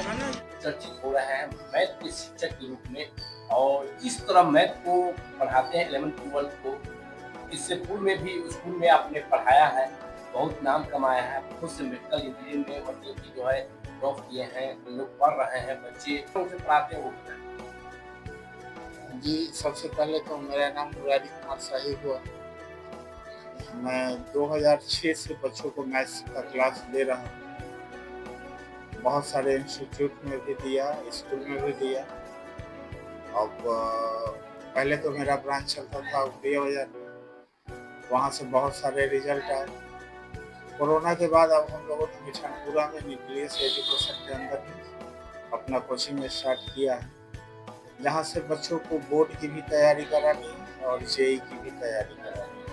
चर्चित हो रहे हैं मैथ के शिक्षक के रूप में। और जिस तरह मैथ को पढ़ाते हैं 11th-12th को, इससे पूर्व में भी स्कूल में आपने पढ़ाया है, बहुत नाम कमाया है, खुद से मेडिकल इंजीनियरिंग में मतलब कि जो है टॉप किए हैं, लोग पढ़ रहे हैं बच्चे, उनसे पढ़ाते हैं वो बताएं। जी, सबसे पहले तो मेरा नाम मुरारी कुमार शाही हुआ। मैं 2006 से बच्चों को मैथ्स का क्लास दे रहा हूँ। बहुत सारे इंस्टीट्यूट में भी दिया, स्कूल में भी दिया। अब पहले तो मेरा ब्रांच चलता था उड़िया बाजार में, वहाँ से बहुत सारे रिजल्ट आए। कोरोना के बाद अब हम लोगों ने मिठानपुरा में न्यूक्लियस एजुकेशन के अंदर ही अपना कोचिंग स्टार्ट किया है, जहाँ से बच्चों को बोर्ड की भी तैयारी करानी है और जेई की भी तैयारी करानी है।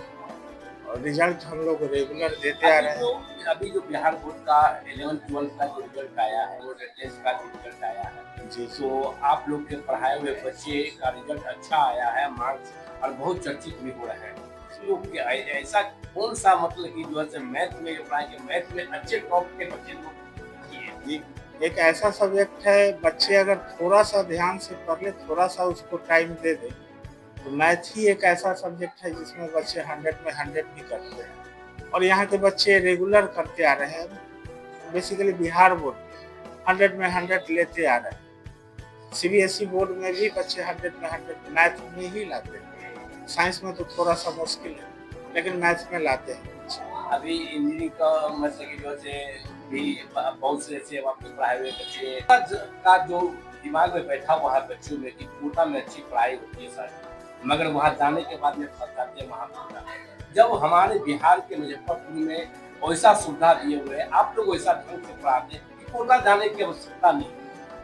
और रिजल्ट हम लोग रेगुलर देते आ रहे हैं। अभी जो बिहार बोर्ड का 11th-12th का जो रिजल्ट आया है, वो टेस्ट का जो रिजल्ट आया है, जी तो आप लोग के पढ़ाए हुए बच्चे का रिजल्ट अच्छा आया है, मार्क्स और बहुत चर्चित भी हो रहे हैं। तो ऐसा कौन सा मतलब कि जो है मैथ में जो पढ़ाई के मैथ में अच्छे टॉप के बच्चे लोग जी, एक ऐसा सब्जेक्ट है, बच्चे अगर थोड़ा सा ध्यान से पढ़ ले, थोड़ा सा उसको टाइम दे दे, तो मैथ ही एक ऐसा सब्जेक्ट है जिसमें बच्चे 100 में 100 भी करते हैं। और यहाँ के बच्चे रेगुलर करते आ रहे हैं। बेसिकली बिहार बोर्ड 100 में 100 लेते आ रहे हैं। सीबीएसई बोर्ड में भी बच्चे 100 में 100 मैथ में ही लाते हैं। साइंस में तो थोड़ा सा मुश्किल है, लेकिन मैथ में लाते हैं। अभी इंजीनियरिंग का मतलब की जो से भी बहुत से ऐसे आपके पढ़ाए हुए बच्चे का जो दिमाग में बैठा हुआ है बच्चों में कि कोटा में अच्छी पढ़ाई होती है सर, मगर वहाँ जाने के बाद में फंस जाते हैं वहाँ कोटा। जब हमारे बिहार के मुजफ्फरपुर में वैसा सुविधा दिए हुए हैं, आप लोग वैसा ढंग से पढ़ाते हैं कि कोटा जाने की आवश्यकता नहीं,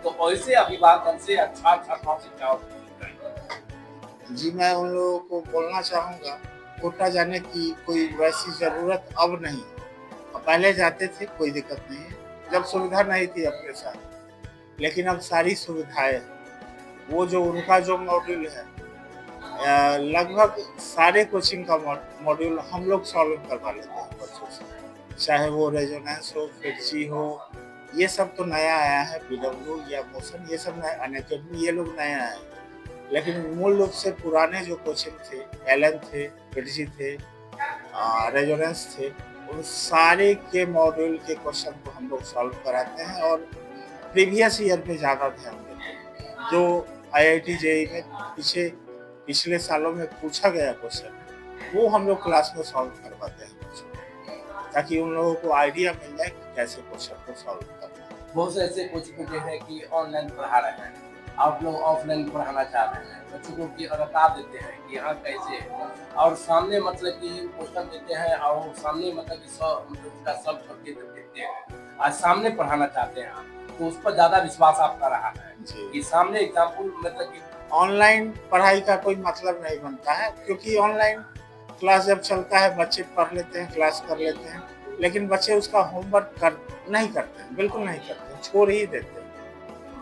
तो ऐसे अभिभावक से अच्छा छात्राओं से क्या जी, मैं उन लोगों को बोलना चाहूँगा, कोटा जाने की कोई वैसी ज़रूरत अब नहीं। पहले जाते थे, कोई दिक्कत नहीं है, जब सुविधा नहीं थी अपने साथ। लेकिन अब सारी सुविधाएँ हैं। वो जो उनका जो मॉड्यूल है, लगभग सारे कोचिंग का मॉड्यूल हम लोग सॉल्व करवा लेते हैं बच्चों से। चाहे वो रेजोनेंस हो, फिटजी हो, ये सब तो नया आया है, पीडब्ल्यू या मोशन, ये सब नया, अनअकैडमी ये लोग नया आए हैं। लेकिन मूल रूप से पुराने जो कोचिंग थे, एलन थे, फिटजी थे, रेजोनेंस थे, उन सारे के मॉड्यूल के क्वेश्चन को हम लोग सॉल्व कराते हैं और प्रीवियस ईयर पे ज़्यादा ध्यान देते हैं। जो आईआईटी जेईई में पिछले सालों में पूछा गया क्वेश्चन, वो हम लोग क्लास में सॉल्व करवाते हैं बच्चों को, ताकि उन लोगों को आइडिया मिल जाए कि कैसे क्वेश्चन को सॉल्व करना है। बहुत से ऐसे कोचिंग जो है कि ऑनलाइन पढ़ा रहे हैं, आप लोग ऑफलाइन पढ़ाना चाह रहे हैं, बच्चों को कि बता देते हैं कि यहाँ कैसे है, और सामने मतलब कि क्वेश्चन देते हैं और सामने मतलब कि मतलब उसका सॉल्व करके देते हैं, आज सामने पढ़ाना चाहते हैं आप, तो उस पर ज़्यादा विश्वास आपका रहा है कि सामने एग्जाम्पल मतलब कि ऑनलाइन पढ़ाई का कोई मतलब नहीं बनता है, क्योंकि ऑनलाइन क्लास जब चलता है बच्चे पढ़ लेते हैं, क्लास कर लेते हैं, लेकिन बच्चे उसका होमवर्क नहीं करते हैं, बिल्कुल नहीं करते हैं, छोड़ ही देते हैं।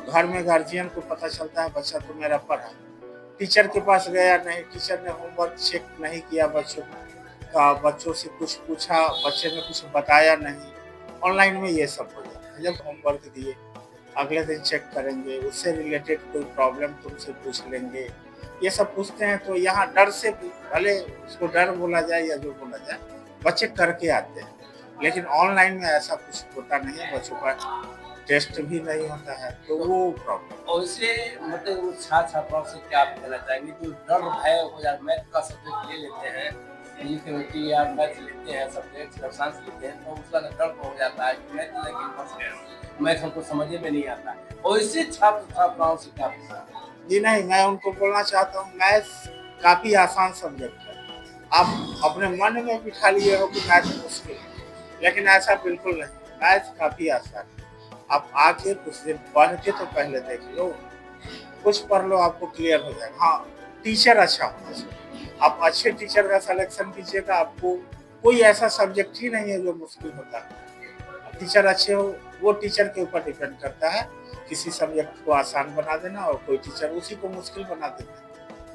घर में गार्जियन को पता चलता है बच्चा तो मेरा पढ़ा, टीचर के पास गया नहीं, टीचर ने होमवर्क चेक नहीं किया बच्चों का, बच्चों से कुछ पूछा, बच्चे ने कुछ बताया नहीं। ऑनलाइन में ये सब हो जाता है। जब होमवर्क दिए, अगले दिन चेक करेंगे, उससे रिलेटेड कोई प्रॉब्लम तुमसे पूछ लेंगे, ये सब पूछते हैं। तो यहाँ डर से भी, भले उसको डर बोला जाए या जो बोला जाए, बच्चे करके आते हैं। लेकिन ऑनलाइन में ऐसा कुछ होता नहीं है, बच्चों का टेस्ट भी नहीं होता है, तो वो प्रॉब्लम। और इससे मतलब वो छात्राओं से क्या कहना चाहेंगे जो डर भय हो या मैथ का सब्जेक्ट ले लेते हैं, केमिस्ट्री या मैथ लेते हैं, सब्जेक्ट साइंस लेते हैं, तो उसका डर हो जाता है कि मैथ लेकिन फंस गया, मैथ हमको समझ में नहीं आता, और इससे छात्राओं से क्या जी नहीं, मैं उनको बोलना चाहता हूँ, मैथ काफ़ी आसान सब्जेक्ट है। आप अपने मन में बिठा लिए हो कि मैथ मुश्किल है, लेकिन ऐसा बिल्कुल नहीं, मैथ काफ़ी आसान है। आप आके कुछ दिन पढ़ के तो पहले देख लो, कुछ पढ़ लो, आपको क्लियर हो जाएगा। हाँ, टीचर अच्छा होना चाहिए। आप अच्छे टीचर का सिलेक्शन कीजिएगा, आपको कोई ऐसा सब्जेक्ट ही नहीं है जो मुश्किल होता है। टीचर अच्छे हो, वो टीचर के ऊपर डिपेंड करता है, किसी सब्जेक्ट को आसान बना देना और कोई टीचर उसी को मुश्किल बना देना,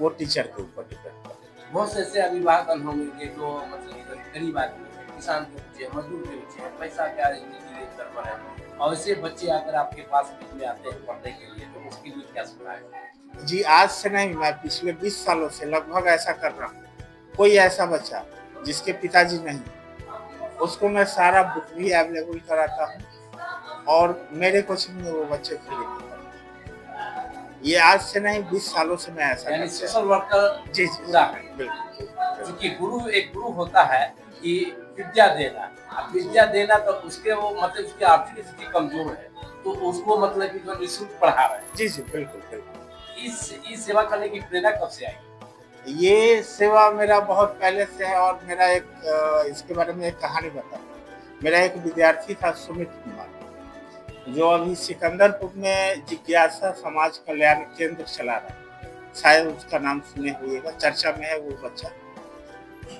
वो टीचर के ऊपर डिपेंड करता है। बहुत से ऐसे अभिभावक होंगे जो मतलब गरीब आदमी है, किसान के बच्चे हैं, मजदूर के बच्चे हैं, पैसा क्या जिंदगी गड़बड़ है, और ऐसे बच्चे अगर आपके पास बीच में आते हैं पढ़ने के लिए तो उसके लिए क्या सलाह है? जी, आज से नहीं, मैं पिछले 20 सालों से लगभग ऐसा कर रहा हूँ। कोई ऐसा बच्चा जिसके पिताजी नहीं, उसको मैं सारा बुक भी अवेलेबल कराता हूँ और मेरे कोचिंग में वो बच्चे फ्री में पढ़ते हैं। ये आज से नहीं, 20 सालों से मैं ऐसा यानी करता हूँ। सोशल वर्कर जी, पूरा है। बिल्कुल। क्योंकि गुरु एक गुरु होता है कि विद्या देना, अब विद्या देना तो उसके वो मतलब उसकी आर्थिक स्थिति कमजोर है तो उसको मतलब कि जो निःशुल्क पढ़ा रहे हैं। जी, बिल्कुल। इस सेवा करने की प्रेरणा कब से आई? ये सेवा मेरा बहुत पहले से है और मेरा एक इसके बारे में एक कहानी बताऊँ। मेरा एक विद्यार्थी था सुमित कुमार, जो अभी सिकंदरपुर में जिज्ञासा समाज कल्याण केंद्र चला रहा है। शायद उसका नाम सुने होइएगा, चर्चा में है वो बच्चा।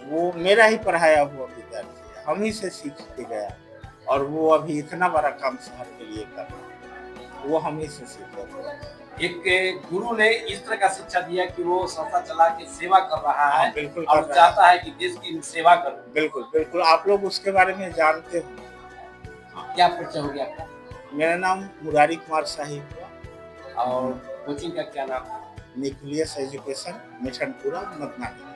वो मेरा ही पढ़ाया हुआ विद्यार्थी है, हम ही से सीख के गया और वो अभी इतना बड़ा काम शहर के लिए कर रहा है। वो हम ही से सीखा था। एक गुरु ने इस तरह का शिक्षा दिया कि वो संस्था चला के सेवा कर रहा है बिल्कुल और कर रहा चाहता है कि देश की सेवा करूं। बिल्कुल। आप लोग उसके बारे में जानते हो। क्या परिचय हो गया आपका? मेरा नाम मुरारी कुमार शाही हुआ और कोचिंग का क्या नाम है? Nucleus education Mishanpura Madanapur.